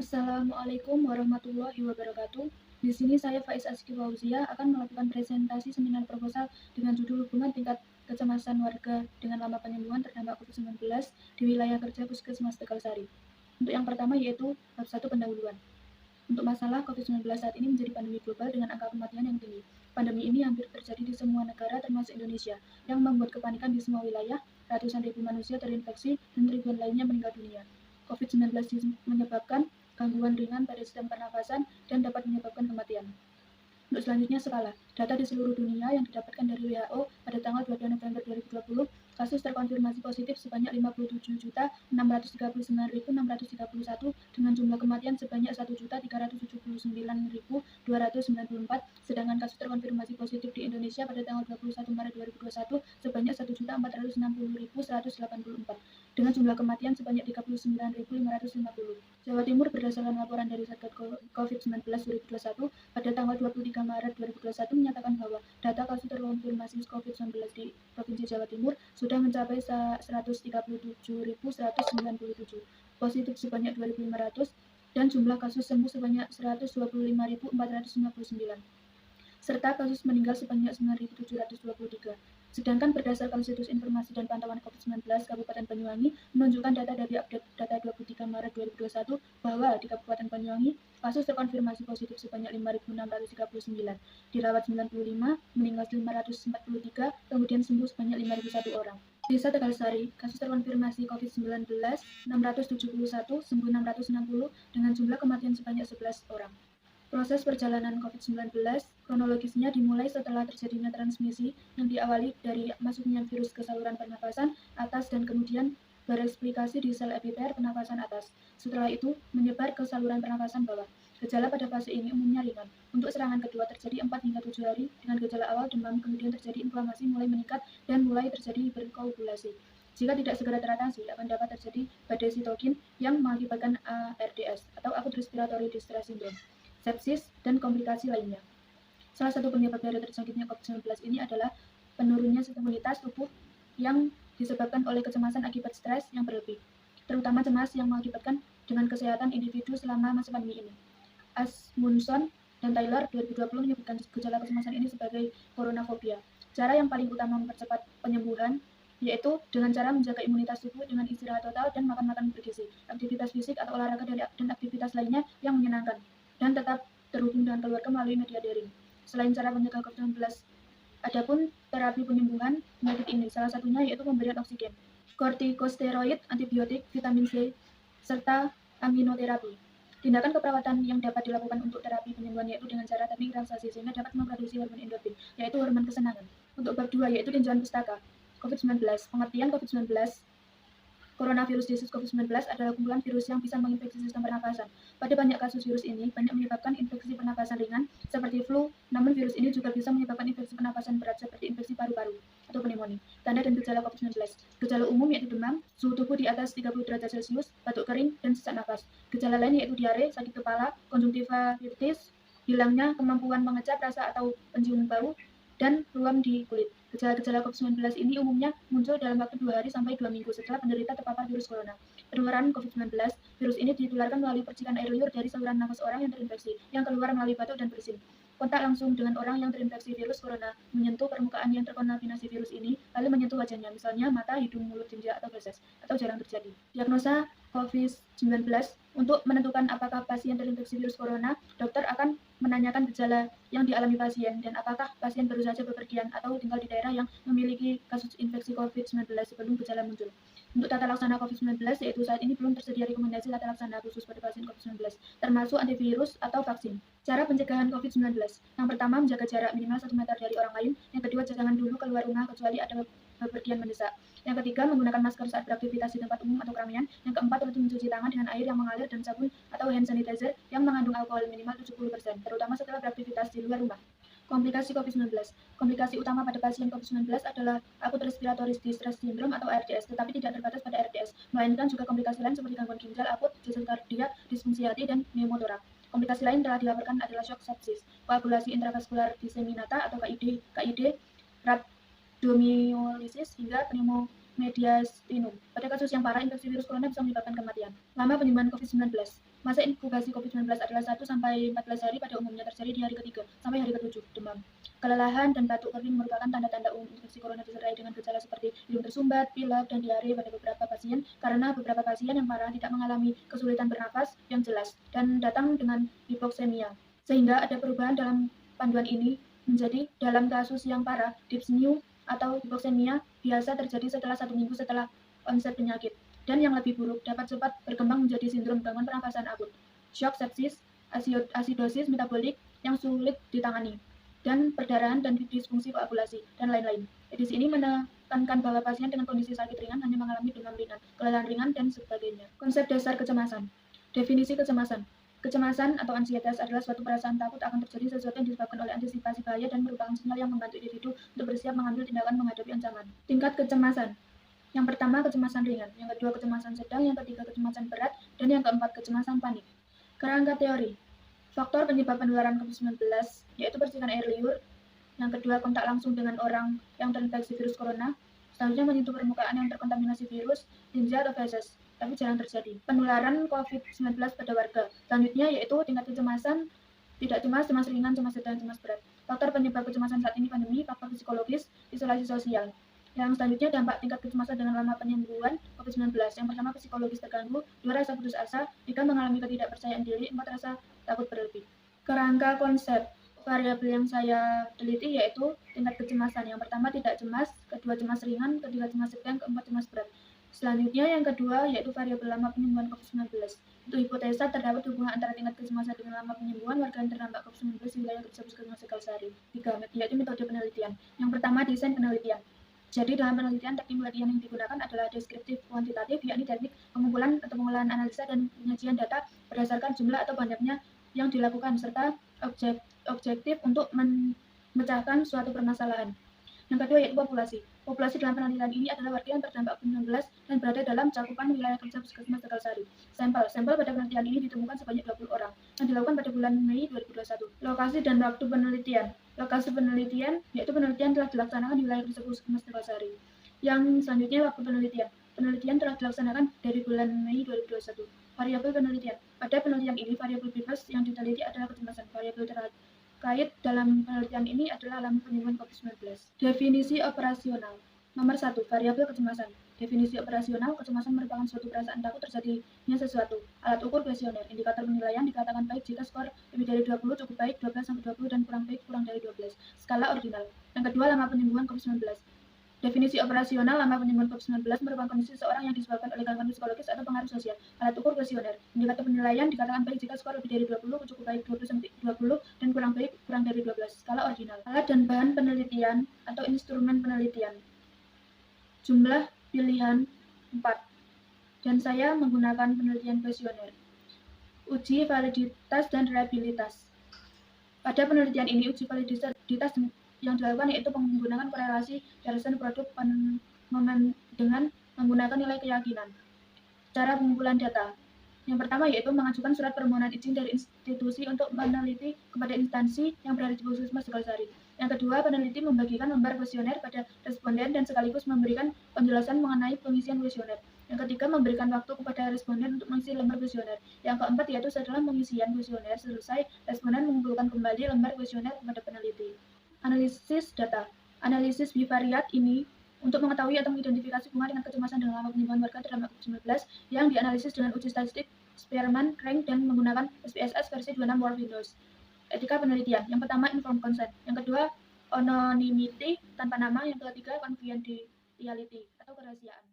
Assalamualaikum warahmatullahi wabarakatuh. Di sini saya Faiz Azki Fauzia akan melakukan presentasi seminar proposal dengan judul hubungan tingkat kecemasan warga dengan lama penyembuhan terdampak COVID-19 di wilayah kerja Puskesmas Tegalsari. Untuk yang pertama yaitu bab 1 pendahuluan. Untuk masalah COVID-19 saat ini menjadi pandemi global dengan angka kematian yang tinggi. Pandemi ini hampir terjadi di semua negara termasuk Indonesia, yang membuat kepanikan di semua wilayah, ratusan ribu manusia terinfeksi, dan ribuan lainnya meninggal dunia. COVID-19 menyebabkan gangguan ringan pada sistem pernafasan dan dapat menyebabkan kematian. Untuk selanjutnya skala, data di seluruh dunia yang didapatkan dari WHO pada tanggal 22 November 2020, kasus terkonfirmasi positif sebanyak 57.639.631 dengan jumlah kematian sebanyak 1.379.294, sedangkan kasus terkonfirmasi positif di Indonesia pada tanggal 21 Maret 2021 sebanyak 1.460.184 dengan jumlah kematian sebanyak 39.550. Jawa Timur berdasarkan laporan dari Satgas COVID-19 2021 pada tanggal 23 Maret 2021 menyatakan bahwa data kasus terkonfirmasi COVID-19 di Provinsi Jawa Timur sudah mencapai 137.197, positif sebanyak 2.500, dan jumlah kasus sembuh sebanyak 125.459, serta kasus meninggal sebanyak 9.723. Sedangkan berdasarkan situs informasi dan pantauan COVID-19 Kabupaten Banyuwangi menunjukkan data dari update data 23 Maret 2021 bahwa di Kabupaten Banyuwangi kasus terkonfirmasi positif sebanyak 5.639, dirawat 95, meninggal 543, kemudian sembuh sebanyak 5.001 orang. Desa Tegalsari, kasus terkonfirmasi COVID-19 671, sembuh 660, dengan jumlah kematian sebanyak 11 orang. Proses perjalanan COVID-19 kronologisnya dimulai setelah terjadinya transmisi yang diawali dari masuknya virus ke saluran pernafasan atas dan kemudian bereplikasi di sel epiter pernafasan atas. Setelah itu menyebar ke saluran pernafasan bawah. Gejala pada fase ini umumnya ringan. Untuk serangan kedua terjadi 4 hingga 7 hari dengan gejala awal demam, kemudian terjadi inflamasi mulai meningkat dan mulai terjadi hiperkoagulasi. Jika tidak segera teratasi, akan dapat terjadi badai sitokin yang mengakibatkan ARDS atau Acute Respiratory Distress Syndrome, sepsis, dan komplikasi lainnya. Salah satu penyebab dari terjangkitnya COVID-19 ini adalah penurunnya sistem imunitas tubuh yang disebabkan oleh kecemasan akibat stres yang berlebih, terutama cemas yang mengakibatkan dengan kesehatan individu selama masa pandemi ini. Asmundson dan Taylor 2020 menyebutkan gejala kecemasan ini sebagai coronafobia. Cara yang paling utama mempercepat penyembuhan yaitu dengan cara menjaga imunitas tubuh dengan istirahat total dan makan makanan bergizi, aktivitas fisik atau olahraga dan aktivitas lainnya yang menyenangkan, dan tetap terhubung dengan keluarga melalui media daring. Selain cara mencegah COVID-19, adapun terapi penyembuhan penyakit ini, salah satunya yaitu pemberian oksigen, kortikosteroid, antibiotik, vitamin C, serta aminoterapi. Tindakan keperawatan yang dapat dilakukan untuk terapi penyembuhan yaitu dengan cara teknik relaksasi sehingga dapat memproduksi hormon endorfin, yaitu hormon kesenangan. Untuk bab 2 yaitu tinjauan pustaka COVID-19. Pengertian COVID-19. Coronavirus disease COVID-19 adalah kumpulan virus yang bisa menginfeksi sistem pernafasan. Pada banyak kasus virus ini banyak menyebabkan infeksi pernafasan ringan seperti flu, namun virus ini juga bisa menyebabkan infeksi pernafasan berat seperti infeksi paru-paru atau pneumonia. Tanda dan gejala COVID-19. Gejala umum yaitu demam, suhu tubuh di atas 30 derajat Celcius, batuk kering, dan sesak nafas. Gejala lain yaitu diare, sakit kepala, konjungtivitis, hilangnya kemampuan mengecap rasa atau penciuman bau, dan ruam di kulit. Gejala-gejala COVID-19 ini umumnya muncul dalam waktu 2 hari sampai 2 minggu setelah penderita terpapar virus corona. Penularan COVID-19, virus ini ditularkan melalui percikan air liur dari saluran nafas orang yang terinfeksi, yang keluar melalui batuk dan bersin. Kontak langsung dengan orang yang terinfeksi virus corona, menyentuh permukaan yang terkontaminasi virus ini, lalu menyentuh wajahnya, misalnya mata, hidung, mulut, jinjak, atau feses, atau jarang terjadi. Diagnosa COVID-19, untuk menentukan apakah pasien terinfeksi virus corona, dokter akan menanyakan gejala yang dialami pasien dan apakah pasien baru saja bepergian atau tinggal di daerah yang memiliki kasus infeksi COVID-19 sebelum gejala muncul. Untuk tata laksana COVID-19, yaitu saat ini belum tersedia rekomendasi tata laksana khusus pada pasien COVID-19, termasuk antivirus atau vaksin. Cara pencegahan COVID-19. Yang pertama, menjaga jarak minimal 1 meter dari orang lain. Yang kedua, jangan dulu keluar rumah kecuali ada bepergian mendesak. Yang ketiga, menggunakan masker saat beraktivitas di tempat umum atau keramaian. Yang keempat, rutin mencuci tangan dengan air yang mengalir dan sabun atau hand sanitizer yang mengandung alkohol minimal 70%, terutama setelah beraktivitas di luar rumah. Komplikasi COVID-19. Komplikasi utama pada pasien COVID-19 adalah Acute Respiratory Distress Syndrome atau ARDS, tetapi tidak terbatas pada ARDS, melainkan juga komplikasi lain seperti gangguan ginjal akut, disenkardia, disfungsi hati, dan pneumotorak. Komplikasi lain telah dilaporkan adalah shock sepsis, koagulasi intravaskular diseminata atau KID, rhabdomyolysis, hingga pneumomediastinum. Pada kasus yang parah, infeksi virus corona bisa menyebabkan kematian. Lama penyembuhan COVID-19. Masa inkubasi COVID-19 adalah 1-14 hari pada umumnya terjadi di hari ketiga sampai hari ke-7. Demam, kelelahan, dan batuk kering merupakan tanda-tanda umum infeksi corona disertai dengan gejala seperti hidung tersumbat, pilek, dan diare pada beberapa pasien karena beberapa pasien yang parah tidak mengalami kesulitan bernafas yang jelas dan datang dengan hipoksemia. Sehingga ada perubahan dalam panduan ini menjadi dalam kasus yang parah, dyspnea atau hipoksemia biasa terjadi setelah 1 minggu setelah onset penyakit. Dan yang lebih buruk dapat cepat berkembang menjadi sindrom gangguan pernafasan akut, shock sepsis, asidosis metabolik yang sulit ditangani, dan perdarahan dan disfungsi koagulasi, dan lain-lain. Edisi ini menekankan bahwa pasien dengan kondisi sakit ringan hanya mengalami demam ringan, kelelahan ringan, dan sebagainya. Konsep dasar kecemasan. Definisi kecemasan. Kecemasan atau ansietas adalah suatu perasaan takut akan terjadi sesuatu yang disebabkan oleh antisipasi bahaya dan merupakan sinyal yang membantu individu untuk bersiap mengambil tindakan menghadapi ancaman. Tingkat kecemasan. Yang pertama, kecemasan ringan. Yang kedua, kecemasan sedang. Yang ketiga, kecemasan berat. Dan yang keempat, kecemasan panik. Kerangka teori. Faktor penyebab penularan COVID-19 yaitu percikan air liur. Yang kedua, kontak langsung dengan orang yang terinfeksi virus corona. Selanjutnya, menyentuh permukaan yang terkontaminasi virus, tinja atau feses, tapi jarang terjadi. Penularan COVID-19 pada warga. Selanjutnya yaitu tingkat kecemasan, tidak cemas, cemas ringan, cemas sedang, cemas berat. Faktor penyebab kecemasan saat ini pandemi, faktor psikologis, isolasi sosial. Yang selanjutnya, dampak tingkat kecemasan dengan lama penyembuhan COVID-19. Yang pertama, psikologis terganggu, 2 rasa putus asa, 3 mengalami ketidakpercayaan diri, 4 rasa takut berlebih. Kerangka konsep variabel yang saya teliti yaitu tingkat kecemasan. Yang pertama, tidak cemas, kedua cemas ringan, ketiga cemas sedang, keempat cemas berat. Selanjutnya yang kedua yaitu variabel lama penyembuhan COVID-19. Untuk hipotesa terdapat hubungan antara tingkat kecemasan dengan lama penyembuhan warga yang terdampak COVID-19 di wilayah kerja Puskesmas Tegalsari. 3. Yaitu metode penelitian. Yang pertama, desain penelitian. Jadi dalam penelitian, teknik penelitian yang digunakan adalah deskriptif kuantitatif, yakni teknik pengumpulan atau pengolahan analisa dan penyajian data berdasarkan jumlah atau banyaknya yang dilakukan, serta objektif untuk memecahkan suatu permasalahan. Yang kedua yaitu populasi. Populasi dalam penelitian ini adalah warga yang terdampak COVID-19 dan berada dalam cakupan wilayah kerja Puskesmas Tegalsari. Sampel pada penelitian ini ditemukan sebanyak 20 orang yang dilakukan pada bulan Mei 2021. Lokasi dan waktu penelitian. Lokasi penelitian yaitu penelitian telah dilaksanakan di wilayah kerja Puskesmas Tegalsari. Yang selanjutnya waktu penelitian. Penelitian telah dilaksanakan dari bulan Mei 2021. Variabel penelitian. Pada penelitian ini, variabel bebas yang diteliti adalah kecemasan. Variabel terkait dalam penelitian ini adalah lama penyembuhan COVID-19. Definisi operasional. Nomor 1. Variabel kecemasan. Definisi operasional, kecemasan merupakan suatu perasaan takut terjadinya sesuatu. Alat ukur kuesioner. Indikator penilaian dikatakan baik jika skor lebih dari 20, cukup baik 12-20, dan kurang baik kurang dari 12. Skala ordinal. Yang kedua, lama penyembuhan COVID-19. Definisi operasional lama penyembuhan COVID-19 merupakan kondisi seseorang yang disebabkan oleh gangguan psikologis atau pengaruh sosial. Alat ukur kuesioner. Indikator penilaian dikatakan baik jika skor lebih dari 20, cukup baik 20, dan kurang baik kurang dari 12. Skala ordinal. Alat dan bahan penelitian atau instrumen penelitian. Jumlah pilihan 4. Dan saya menggunakan penelitian kuesioner. Uji validitas dan reliabilitas. Pada penelitian ini, uji validitas yang dilakukan yaitu menggunakan korelasi Darson produk dengan menggunakan nilai keyakinan. Cara pengumpulan data. Yang pertama yaitu mengajukan surat permohonan izin dari institusi untuk meneliti kepada instansi yang berada di Puskesmas Tegalsari. Yang kedua, peneliti membagikan lembar kuesioner pada responden dan sekaligus memberikan penjelasan mengenai pengisian kuesioner. Yang ketiga, memberikan waktu kepada responden untuk mengisi lembar kuesioner. Yang keempat yaitu setelah pengisian kuesioner selesai, responden mengumpulkan kembali lembar kuesioner kepada peneliti. Analisis data. Analisis bivariat ini untuk mengetahui atau mengidentifikasi hubungan dengan kecemasan dengan lama penyembuhan warga terdampak COVID-19 yang dianalisis dengan uji statistik Spearman, Crank, dan menggunakan SPSS versi 26 War Windows. Etika penelitian. Yang pertama, informed consent. Yang kedua, anonymity tanpa nama. Yang ketiga, confidentiality atau kerahasiaan.